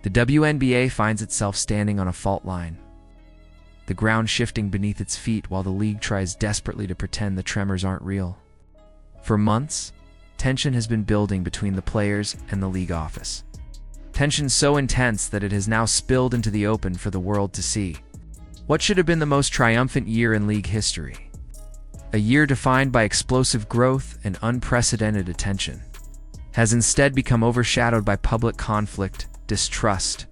The WNBA finds itself standing on a fault line, the ground shifting beneath its feet while the league tries desperately to pretend the tremors aren't real. For months, tension has been building between the players and the league office. Tension so intense that it has now spilled into the open for the world to see. What should have been the most triumphant year in league history? A year defined by explosive growth and unprecedented attention has instead become overshadowed by public conflict, distrust,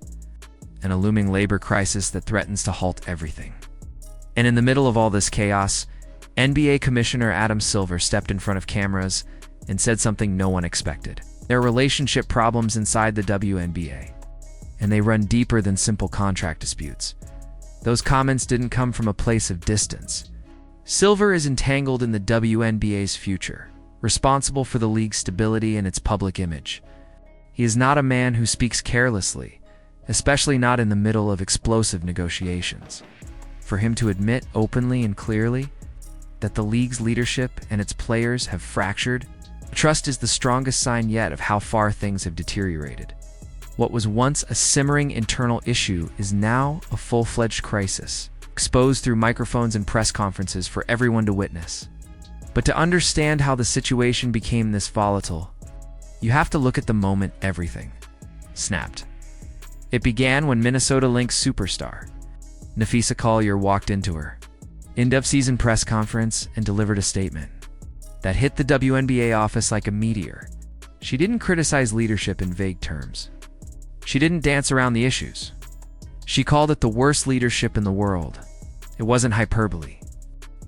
and a looming labor crisis that threatens to halt everything. And in the middle of all this chaos, NBA Commissioner Adam Silver stepped in front of cameras and said something no one expected. There are relationship problems inside the WNBA, and they run deeper than simple contract disputes. Those comments didn't come from a place of distance. Silver is entangled in the WNBA's future, responsible for the league's stability and its public image. He is not a man who speaks carelessly, especially not in the middle of explosive negotiations. For him to admit openly and clearly that the league's leadership and its players have fractured, trust is the strongest sign yet of how far things have deteriorated. What was once a simmering internal issue is now a full-fledged crisis, exposed through microphones and press conferences for everyone to witness. But to understand how the situation became this volatile, you have to look at the moment everything snapped. It began when Minnesota Lynx superstar Napheesa Collier walked into her end-of-season press conference and delivered a statement that hit the WNBA office like a meteor. She didn't criticize leadership in vague terms. She didn't dance around the issues. She called it the worst leadership in the world. It wasn't hyperbole.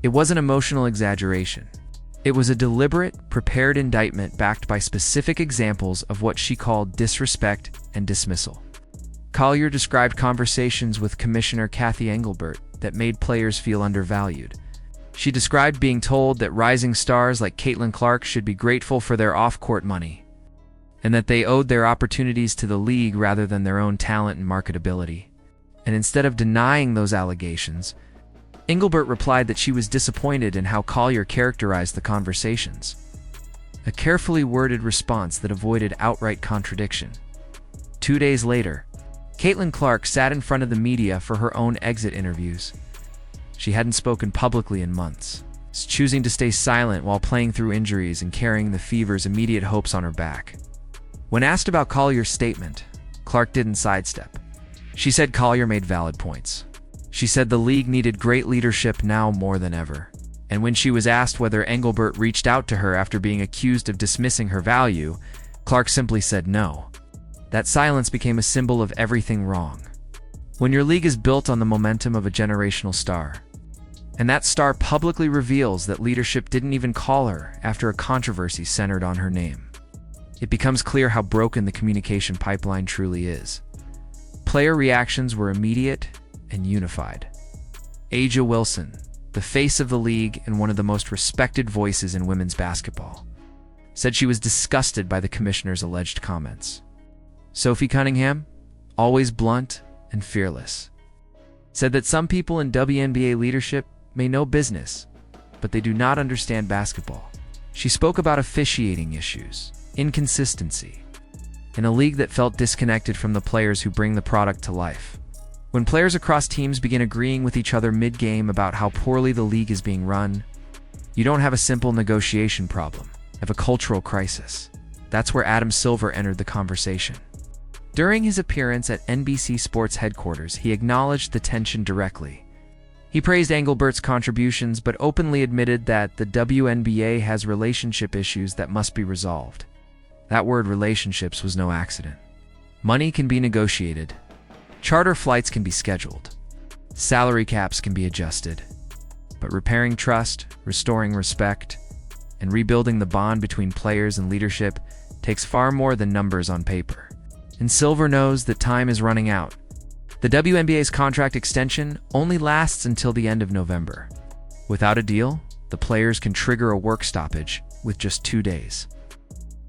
It wasn't emotional exaggeration. It was a deliberate, prepared indictment backed by specific examples of what she called disrespect and dismissal. Collier described conversations with Commissioner Cathy Engelbert that made players feel undervalued. She described being told that rising stars like Caitlin Clark should be grateful for their off-court money, and that they owed their opportunities to the league rather than their own talent and marketability. And instead of denying those allegations, Engelbert replied that she was disappointed in how Collier characterized the conversations. A carefully worded response that avoided outright contradiction. 2 days later, Caitlin Clark sat in front of the media for her own exit interviews. She hadn't spoken publicly in months, choosing to stay silent while playing through injuries and carrying the Fever's immediate hopes on her back. When asked about Collier's statement, Clark didn't sidestep. She said Collier made valid points. She said the league needed great leadership now more than ever. And when she was asked whether Engelbert reached out to her after being accused of dismissing her value, Clark simply said no. That silence became a symbol of everything wrong. When your league is built on the momentum of a generational star, and that star publicly reveals that leadership didn't even call her after a controversy centered on her name, it becomes clear how broken the communication pipeline truly is. Player reactions were immediate and unified. Aja Wilson, the face of the league and one of the most respected voices in women's basketball, said she was disgusted by the commissioner's alleged comments. Sophie Cunningham, always blunt and fearless, said that some people in WNBA leadership may know business, but they do not understand basketball. She spoke about officiating issues, inconsistency, in a league that felt disconnected from the players who bring the product to life. When players across teams begin agreeing with each other mid-game about how poorly the league is being run, you don't have a simple negotiation problem, you have a cultural crisis. That's where Adam Silver entered the conversation. During his appearance at NBC Sports headquarters, he acknowledged the tension directly. He praised Engelbert's contributions but openly admitted that the WNBA has relationship issues that must be resolved. That word relationships was no accident. Money can be negotiated. Charter flights can be scheduled. Salary caps can be adjusted. But repairing trust, restoring respect, and rebuilding the bond between players and leadership takes far more than numbers on paper. And Silver knows that time is running out. The WNBA's contract extension only lasts until the end of November. Without a deal, the players can trigger a work stoppage with just 2 days.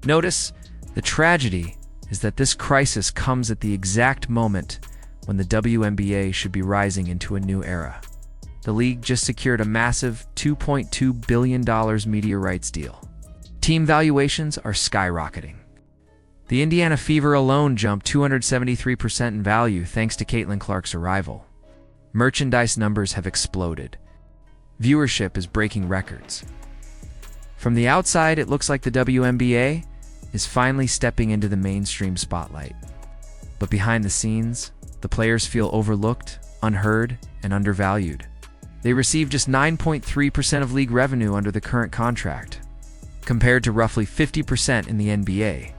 Notice, the tragedy is that this crisis comes at the exact moment when the WNBA should be rising into a new era. The league just secured a massive $2.2 billion media rights deal. Team valuations are skyrocketing. The Indiana Fever alone jumped 273% in value thanks to Caitlin Clark's arrival. Merchandise numbers have exploded. Viewership is breaking records. From the outside, it looks like the WNBA is finally stepping into the mainstream spotlight. But behind the scenes, the players feel overlooked, unheard, and undervalued. They receive just 9.3% of league revenue under the current contract, compared to roughly 50% in the NBA.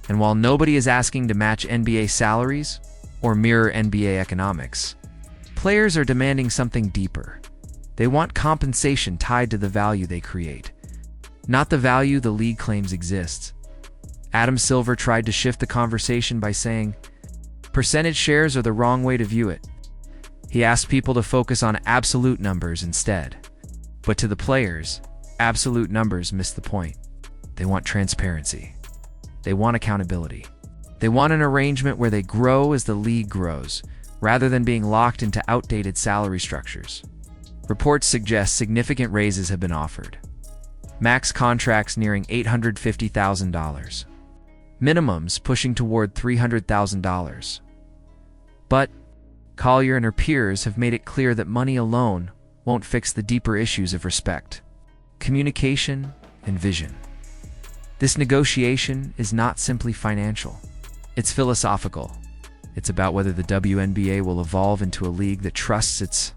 And while nobody is asking to match NBA salaries or mirror NBA economics, players are demanding something deeper. They want compensation tied to the value they create, not the value the league claims exists. Adam Silver tried to shift the conversation by saying, "Percentage shares are the wrong way to view it." He asked people to focus on absolute numbers instead. But to the players, absolute numbers miss the point. They want transparency. They want accountability. They want an arrangement where they grow as the league grows, rather than being locked into outdated salary structures. Reports suggest significant raises have been offered. Max contracts nearing $850,000. Minimums pushing toward $300,000. But Collier and her peers have made it clear that money alone won't fix the deeper issues of respect, communication, and vision. This negotiation is not simply financial. It's philosophical. It's about whether the WNBA will evolve into a league that trusts its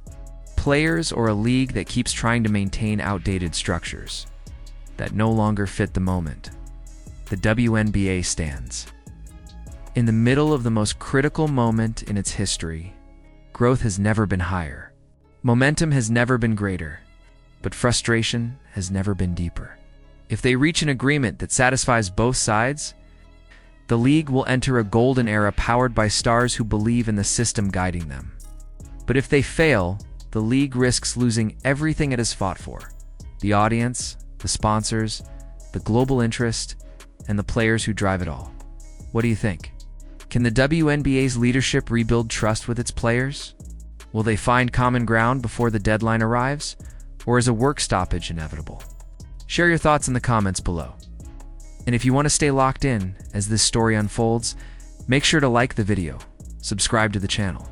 players or a league that keeps trying to maintain outdated structures that no longer fit the moment. The WNBA stands in the middle of the most critical moment in its history. Growth has never been higher. Momentum has never been greater. But frustration has never been deeper. If they reach an agreement that satisfies both sides, the league will enter a golden era powered by stars who believe in the system guiding them. But if they fail, the league risks losing everything it has fought for: the audience, the sponsors, the global interest, and the players who drive it all. What do you think? Can the WNBA's leadership rebuild trust with its players? Will they find common ground before the deadline arrives? Or is a work stoppage inevitable? Share your thoughts in the comments below. And if you want to stay locked in as this story unfolds, make sure to like the video, subscribe to the channel,